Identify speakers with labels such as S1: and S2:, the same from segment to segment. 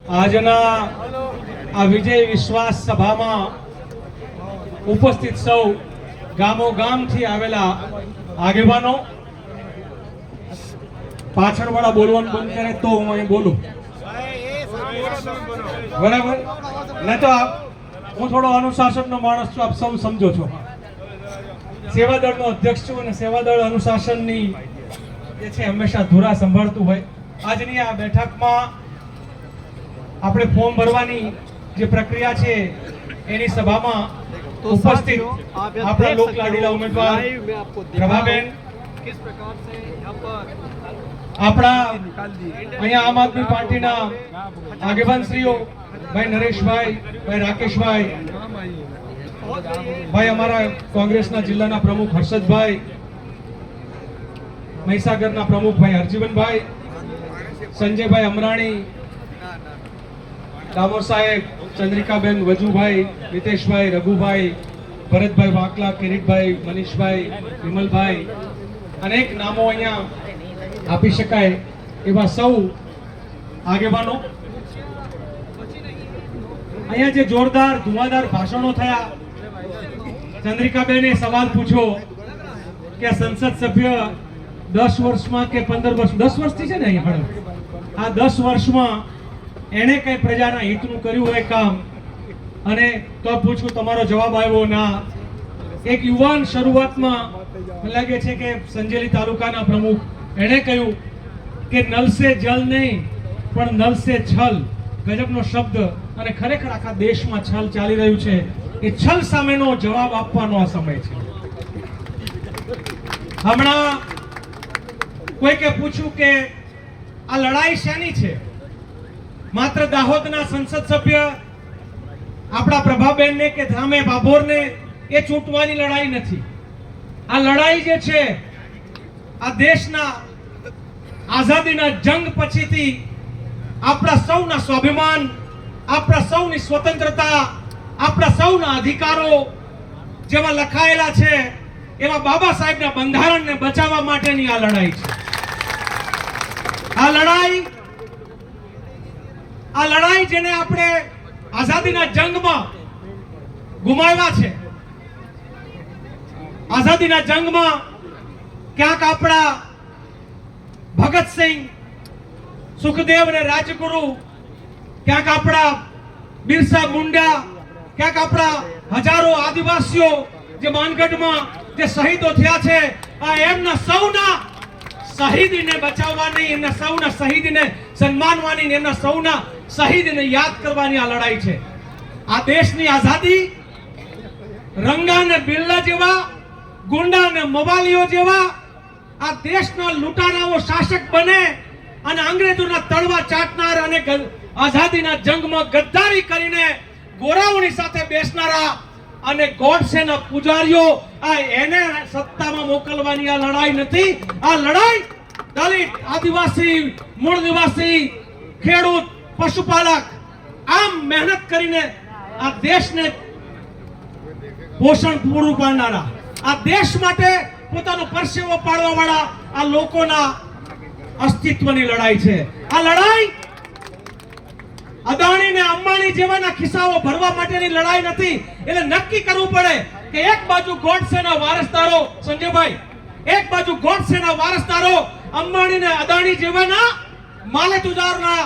S1: આજના આ વિજય વિશ્વાસ સભામાં ઉપસ્થિત સૌ ગામો ગામથી આવેલા આગેવાનો, પાછળવાળા બોલવાનું બંધ કરે તો હું અહીં બોલું, બરાબર? નહીં તો હું થોડો અનુશાસનનો માણસ છું, આપ સૌ સમજો છો. સેવાદળનો અધ્યક્ષ છું અને સેવાદળ અનુશાસનની જે છે હંમેશા ધુરા સંભાળતું હોય. આજની આ બેઠકમાં આપણે ફોર્મ ભરવાની જે પ્રક્રિયા છે એની સભામાં ઉપસ્થિત આપણા લોકલાડીલા ઉમેદવાર પ્રભાબેન, આપણા અહીંયા આમ આદમી પાર્ટીના આગેવાનશ્રીઓ ભાઈ નરેશભાઈ, ભાઈ રાકેશભાઈ, ભાઈ અમારા કોંગ્રેસના જિલ્લાના પ્રમુખ હર્ષદભાઈ, મહીસાગરના પ્રમુખ ભાઈ હરજીવનભાઈ, સંજયભાઈ અમરાણી, ડામોર સાહેબ, ચંદ્રિકાબેન વજુભાઈ, મિતેશભાઈ, રઘુભાઈ, ભરતભાઈ વાકલા, કિરીટભાઈ, મનીષભાઈ, વિમલભાઈ, અનેક નામો અહીંયા આપી શકાય એવા સૌ આગેવાનો. અહીંયા જે જોરદાર ધુમાદાર ભાષણો થયા, ચંદ્રિકાબેને સવાલ પૂછ્યો કે સંસદ સભ્ય 10 વર્ષમાં કે 15 વર્ષ, 10 વર્ષથી છે ને અહીંયા, આ 10 વર્ષમાં એને કઈ પ્રજાના હિતનું કર્યું હોય કામ, અને તો પૂછું તમારો જવાબ આવ્યો ના. એક યુવાન શરૂઆતમાં મને લાગે છે કે સંજેલી તાલુકાના પ્રમુખ, એણે કહ્યું કે નલ સે જલ નહીં પણ નલ સે છલ, ગજબનો શબ્દ. અને ખરેખર આખા દેશમાં છલ ચાલી રહ્યું છે, એ છલ સામેનો જવાબ આપવાનો આ સમય છે. હમણાં કોઈકે પૂછ્યું કે આ લડાઈ શેની છે? માત્ર દાહોદના સંસદ સભ્ય આપણા પ્રભાબેનને કે ધામે ભાભોરને એ ચૂંટવાની લડાઈ નથી. આ લડાઈ જે છે આ દેશના આઝાદીના જંગ પછીથી આપણા સૌના સ્વાભિમાન, આપણા સૌની સ્વતંત્રતા, આપણા સૌના અધિકારો જેમાં લખાયેલા છે એવા બાબા સાહેબના બંધારણને બચાવવા માટેની આ લડાઈ છે. આ લડાઈ જેને આપણે આઝાદીના જંગમાં ગુમાવ્યા છે, આઝાદીના જંગમાં ક્યાંક આપણા ભગતસિંહ, સુખદેવ અને રાજગુરુ, ક્યાંક આપણા બિરસા મુંડા, ક્યાંક આપણા હજારો આદિવાસીઓ જે માનગઢમાં જે શહીદો થયા છે, આ એમના સૌના શહીદીને બચાવવાની, એમના સૌના શહીદીને સન્માનવાની, એમના સૌના શહીદીને યાદ કરવાની આ લડાઈ છે. આ દેશની આઝાદી રંગા ને બિરલા જેવા, ગુંડા ને મોવાલીઓ જેવા આ દેશના લૂંટારાઓ શાસક બને અને અંગ્રેજોના તળવા ચાટનાર અને આઝાદીના જંગમાં ગદ્દારી કરીને ગોરાઓની સાથે બેસનારા અને ગોડસેના પૂજારીઓ, આ એને સત્તામાં મોકલવાની આ લડાઈ નથી. આ લડાઈ દલિત, આદિવાસી, મૂળ નિવાસી, ખેડૂત, પશુપાલક, આમ મહેનત કરીને આ દેશને પોષણ પૂરું પાડનારા, આ દેશ માટે પોતાનો પરસેવો પાડવા વાળા આ લોકોના અસ્તિત્વની લડાઈ છે. આ લડાઈ અદાણી ને અંબાણી જેવાના ખિસ્સાઓ ભરવા માટેની લડાઈ નથી. એટલે નક્કી કરવું પડે કે એક બાજુ ગોડસેના વારસદારો, સંજયભાઈ, એક બાજુ ગોડસેના વારસદારો અંબાણી ને અદાણી જેવાના માલેતુજારના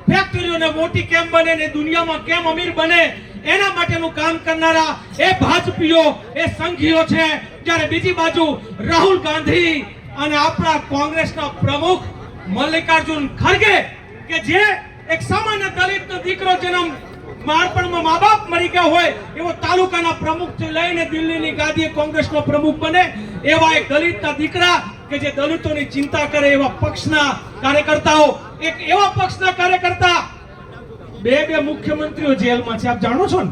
S1: ફેક્ટરીઓને મોટી કેમ બને ને દુનિયામાં કેમ અમીર બને એના માટેનું કામ કરનારા એ ભાજપીઓ, એ સંઘીઓ છે. જ્યારે બીજી બાજુ રાહુલ ગાંધી અને આપણા કોંગ્રેસના પ્રમુખ મલ્લિકાર્જુન ખરગે કે જે એક સામાન્ય દલિતનો દીકરો જન્મ બાળપણમાં મા બાપ મરી ગયા હોય એવો તાલુકાના પ્રમુખથી લઈને દિલ્હીની ગાદીએ કોંગ્રેસનો પ્રમુખ બને એવા એક દલિતના દીકરા કે જે દલિતોની ચિંતા કરે એવા પક્ષના કાર્યકર્તાઓ, એક એવા પક્ષના કાર્યકર્તા, બે મુખ્યમંત્રીઓ જેલમાં છે. આપ જાણો છો ને?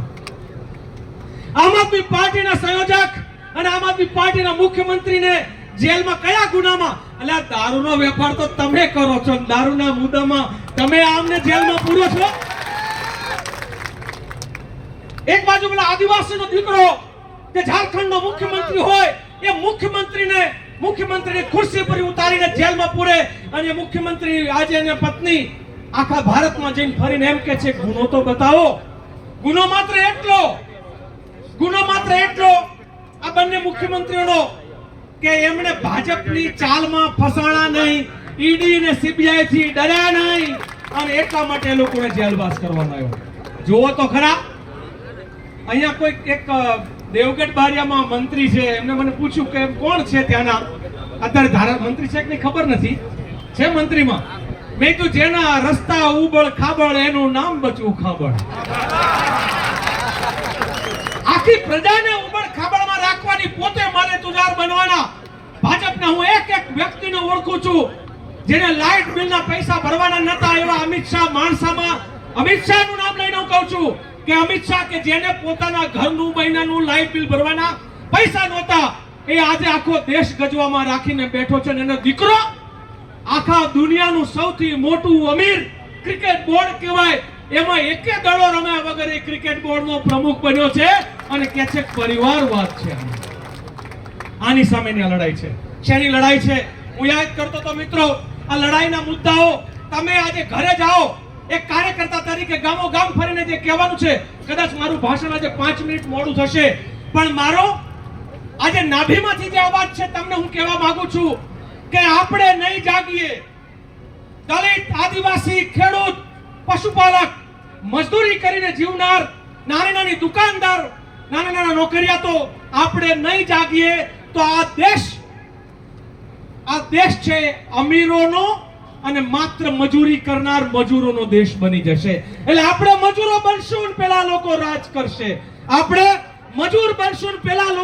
S1: આમ આદમી પાર્ટીના સંયોજક અને આમ આદમી પાર્ટીના મુખ્યમંત્રીને જેલમાં કયા ગુનામાં? અલ્યા દારૂનો વેપાર તો તમે કરો છો, દારૂના મુદ્દામાં તમે આમને જેલમાં પૂરો છો. એક બાજુ પેલા આદિવાસીનો દીકરો જે ઝારખંડનો મુખ્યમંત્રી હોય એ મુખ્યમંત્રીની ખુરશી પર ઉતારીને જેલમાં પૂરે, અને મુખ્યમંત્રી આજે એની પત્ની આખા ભારતમાં જઈને ફરીને એમ કે છે ગુનો તો બતાવો. ગુનો માત્ર એટલો આ બંને મુખ્યમંત્રીઓનો કે એમણે ભાજપની ચાલમાં ફસાણા નહીં, ઈડી ને સીબીઆઈ થી ડર્યા નહીં, અને એટલા માટે લોકોને જેલવાસ કરવામાં આવ્યો. જુઓ તો ખરા, અહીંયા કોઈ એક દેવગઢ બારિયામાં મંત્રી છે, એમને મને પૂછ્યું કે કોણ છે ત્યાંના અત્યારે મંત્રી છે કે નહીં ખબર નથી, છે મંત્રીમાં. મેં કીધું જેના રસ્તા ઉબળ ખાબળ એનું નામ બચવું ખાબળ. આખી પ્રજાને ઉબળ ખાબળમાં રાખવાની, પોતે મારે તુજાર બનવાના. ભાજપના હું એક એક વ્યક્તિને ઓળખું છું જેને લાઇટ બિલના પૈસા ભરવાના નતા, એવા અમિત શાહ માણસામાં અમિત શાહનું નામ લઈને હું કહું છું કે અમિત શાહ કે જેને પોતાના ઘરનું મહિનાનું લાઇટ બિલ ભરવાના પૈસા નહોતા, એ આજે આખો દેશ ગજવામાં રાખીને બેઠો છે. અને એનો દીકરો આખા દુનિયાનું સૌથી મોટું અમીર ક્રિકેટ બોર્ડ કહેવાય, એમાં એકે દડો રમ્યા વગર એ ક્રિકેટ બોર્ડનો પ્રમુખ બન્યો છે અને કે છે પરિવારવાદ છે. આની સામેની આ લડાઈ છે. શેની લડાઈ છે? હું યાદ કરતો તો મિત્રો, આ લડાઈના મુદ્દાઓ તમે આજે ઘરે જાઓ, એક કાર્યકર્તા તરીકે ગામો ગામ ફરીને જે કહેવાનું છે, કદાચ મારું ભાષણ આજે 5 મિનિટ મોડું થશે, પણ મારો આજે નાભીમાંથી જે અવાજ છે તમને હું કહેવા માંગુ છું કે આપણે નહીં જાગીએ, દલિત, આદિવાસી, ખેડૂત, પશુપાલક, મજદૂરી કરીને જીવનાર, નાની નાની દુકાનદાર, નાના નાના નોકરિયાતો, આપણે નહીં જાગીએ તો આ દેશ છે અમીરોનો અને માત્ર મજૂરી કરનાર મજૂરોનો દેશ બની જશે. એટલે આપણે મજૂરો બનશું, પેલા લોકો રાજ કરશે. આપણે મજૂર બનશું, પેલા લોકો